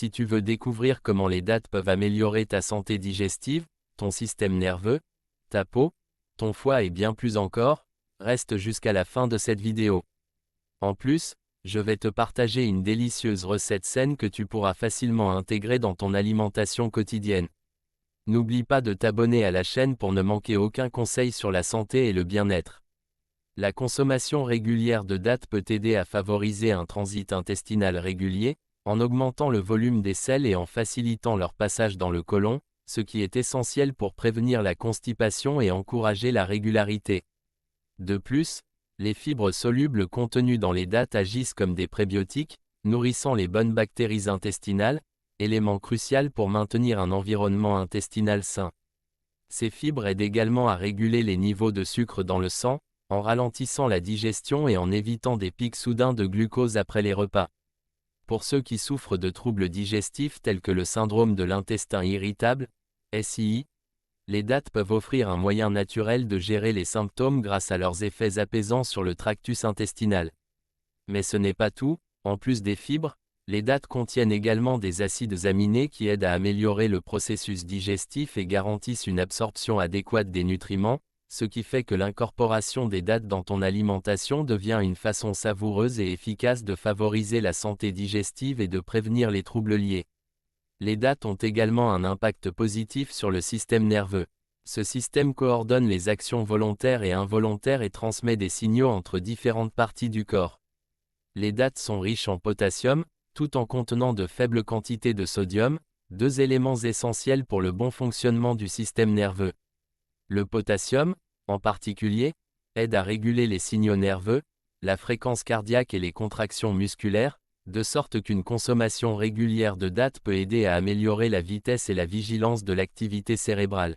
Si tu veux découvrir comment les dattes peuvent améliorer ta santé digestive, ton système nerveux, ta peau, ton foie et bien plus encore, reste jusqu'à la fin de cette vidéo. En plus, je vais te partager une délicieuse recette saine que tu pourras facilement intégrer dans ton alimentation quotidienne. N'oublie pas de t'abonner à la chaîne pour ne manquer aucun conseil sur la santé et le bien-être. La consommation régulière de dattes peut t'aider à favoriser un transit intestinal régulier, en augmentant le volume des selles et en facilitant leur passage dans le côlon, ce qui est essentiel pour prévenir la constipation et encourager la régularité. De plus, les fibres solubles contenues dans les dattes agissent comme des prébiotiques, nourrissant les bonnes bactéries intestinales, élément crucial pour maintenir un environnement intestinal sain. Ces fibres aident également à réguler les niveaux de sucre dans le sang, en ralentissant la digestion et en évitant des pics soudains de glucose après les repas. Pour ceux qui souffrent de troubles digestifs tels que le syndrome de l'intestin irritable, SII, les dattes peuvent offrir un moyen naturel de gérer les symptômes grâce à leurs effets apaisants sur le tractus intestinal. Mais ce n'est pas tout, en plus des fibres, les dattes contiennent également des acides aminés qui aident à améliorer le processus digestif et garantissent une absorption adéquate des nutriments, ce qui fait que l'incorporation des dattes dans ton alimentation devient une façon savoureuse et efficace de favoriser la santé digestive et de prévenir les troubles liés. Les dattes ont également un impact positif sur le système nerveux. Ce système coordonne les actions volontaires et involontaires et transmet des signaux entre différentes parties du corps. Les dattes sont riches en potassium, tout en contenant de faibles quantités de sodium, deux éléments essentiels pour le bon fonctionnement du système nerveux. Le potassium, en particulier, aide à réguler les signaux nerveux, la fréquence cardiaque et les contractions musculaires, de sorte qu'une consommation régulière de dattes peut aider à améliorer la vitesse et la vigilance de l'activité cérébrale.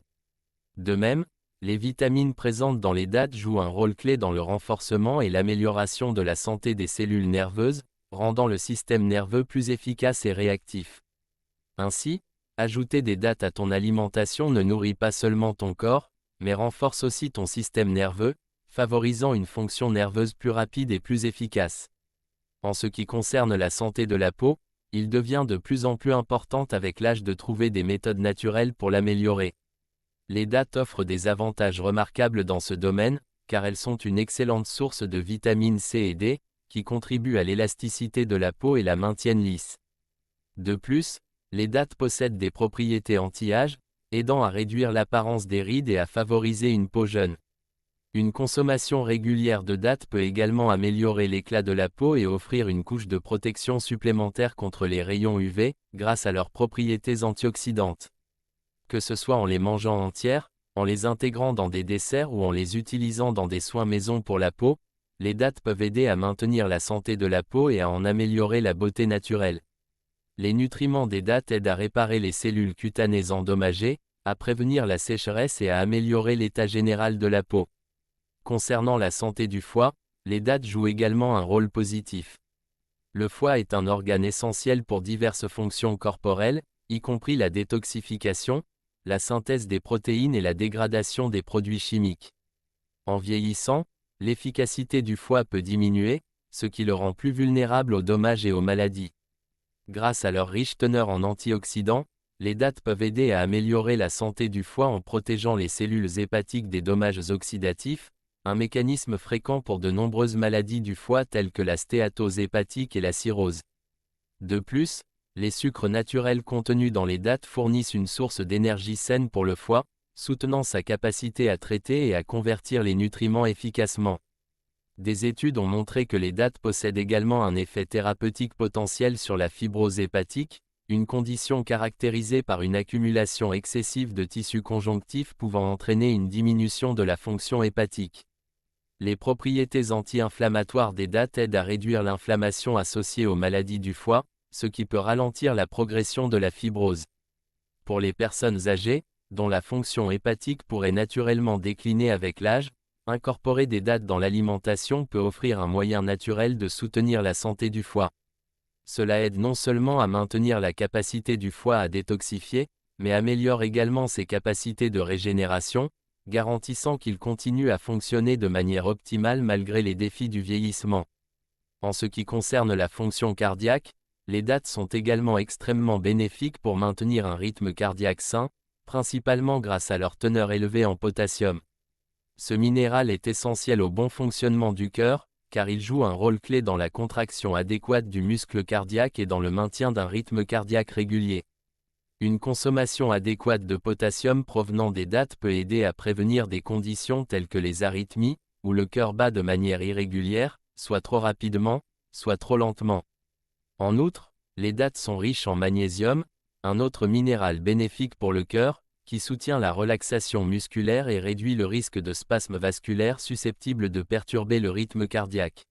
De même, les vitamines présentes dans les dattes jouent un rôle clé dans le renforcement et l'amélioration de la santé des cellules nerveuses, rendant le système nerveux plus efficace et réactif. Ainsi, ajouter des dattes à ton alimentation ne nourrit pas seulement ton corps, mais renforce aussi ton système nerveux, favorisant une fonction nerveuse plus rapide et plus efficace. En ce qui concerne la santé de la peau, il devient de plus en plus important avec l'âge de trouver des méthodes naturelles pour l'améliorer. Les dattes offrent des avantages remarquables dans ce domaine, car elles sont une excellente source de vitamines C et D, qui contribuent à l'élasticité de la peau et la maintiennent lisse. De plus, les dattes possèdent des propriétés anti-âge, aidant à réduire l'apparence des rides et à favoriser une peau jeune. Une consommation régulière de dattes peut également améliorer l'éclat de la peau et offrir une couche de protection supplémentaire contre les rayons UV, grâce à leurs propriétés antioxydantes. Que ce soit en les mangeant entières, en les intégrant dans des desserts ou en les utilisant dans des soins maison pour la peau, les dattes peuvent aider à maintenir la santé de la peau et à en améliorer la beauté naturelle. Les nutriments des dattes aident à réparer les cellules cutanées endommagées, à prévenir la sécheresse et à améliorer l'état général de la peau. Concernant la santé du foie, les dattes jouent également un rôle positif. Le foie est un organe essentiel pour diverses fonctions corporelles, y compris la détoxification, la synthèse des protéines et la dégradation des produits chimiques. En vieillissant, l'efficacité du foie peut diminuer, ce qui le rend plus vulnérable aux dommages et aux maladies. Grâce à leur riche teneur en antioxydants, les dattes peuvent aider à améliorer la santé du foie en protégeant les cellules hépatiques des dommages oxydatifs, un mécanisme fréquent pour de nombreuses maladies du foie telles que la stéatose hépatique et la cirrhose. De plus, les sucres naturels contenus dans les dattes fournissent une source d'énergie saine pour le foie, soutenant sa capacité à traiter et à convertir les nutriments efficacement. Des études ont montré que les dattes possèdent également un effet thérapeutique potentiel sur la fibrose hépatique, une condition caractérisée par une accumulation excessive de tissu conjonctif pouvant entraîner une diminution de la fonction hépatique. Les propriétés anti-inflammatoires des dattes aident à réduire l'inflammation associée aux maladies du foie, ce qui peut ralentir la progression de la fibrose. Pour les personnes âgées, dont la fonction hépatique pourrait naturellement décliner avec l'âge, incorporer des dattes dans l'alimentation peut offrir un moyen naturel de soutenir la santé du foie. Cela aide non seulement à maintenir la capacité du foie à détoxifier, mais améliore également ses capacités de régénération, garantissant qu'il continue à fonctionner de manière optimale malgré les défis du vieillissement. En ce qui concerne la fonction cardiaque, Les dattes sont également extrêmement bénéfiques pour maintenir un rythme cardiaque sain, principalement grâce à leur teneur élevée en potassium. Ce minéral est essentiel au bon fonctionnement du cœur, car il joue un rôle clé dans la contraction adéquate du muscle cardiaque et dans le maintien d'un rythme cardiaque régulier. Une consommation adéquate de potassium provenant des dattes peut aider à prévenir des conditions telles que les arythmies, où le cœur bat de manière irrégulière, soit trop rapidement, soit trop lentement. En outre, les dattes sont riches en magnésium, un autre minéral bénéfique pour le cœur, qui soutient la relaxation musculaire et réduit le risque de spasmes vasculaires susceptibles de perturber le rythme cardiaque.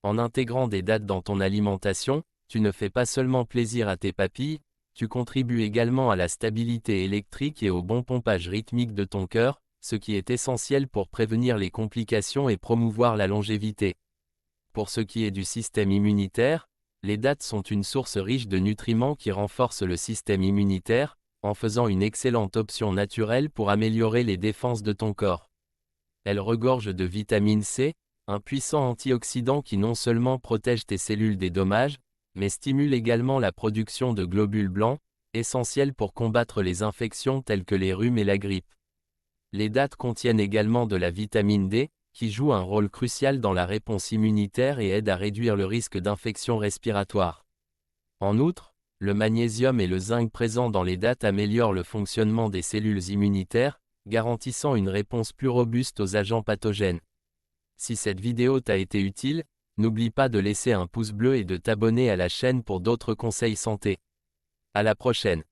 En intégrant des dattes dans ton alimentation, tu ne fais pas seulement plaisir à tes papilles, tu contribues également à la stabilité électrique et au bon pompage rythmique de ton cœur, ce qui est essentiel pour prévenir les complications et promouvoir la longévité. Pour ce qui est du système immunitaire, les dattes sont une source riche de nutriments qui renforcent le système immunitaire, en faisant une excellente option naturelle pour améliorer les défenses de ton corps. Elles regorgent de vitamine C, un puissant antioxydant qui non seulement protège tes cellules des dommages, mais stimule également la production de globules blancs, essentiels pour combattre les infections telles que les rhumes et la grippe. Les dattes contiennent également de la vitamine D, qui joue un rôle crucial dans la réponse immunitaire et aide à réduire le risque d'infection respiratoire. En outre, le magnésium et le zinc présents dans les dattes améliorent le fonctionnement des cellules immunitaires, garantissant une réponse plus robuste aux agents pathogènes. Si cette vidéo t'a été utile, n'oublie pas de laisser un pouce bleu et de t'abonner à la chaîne pour d'autres conseils santé. À la prochaine.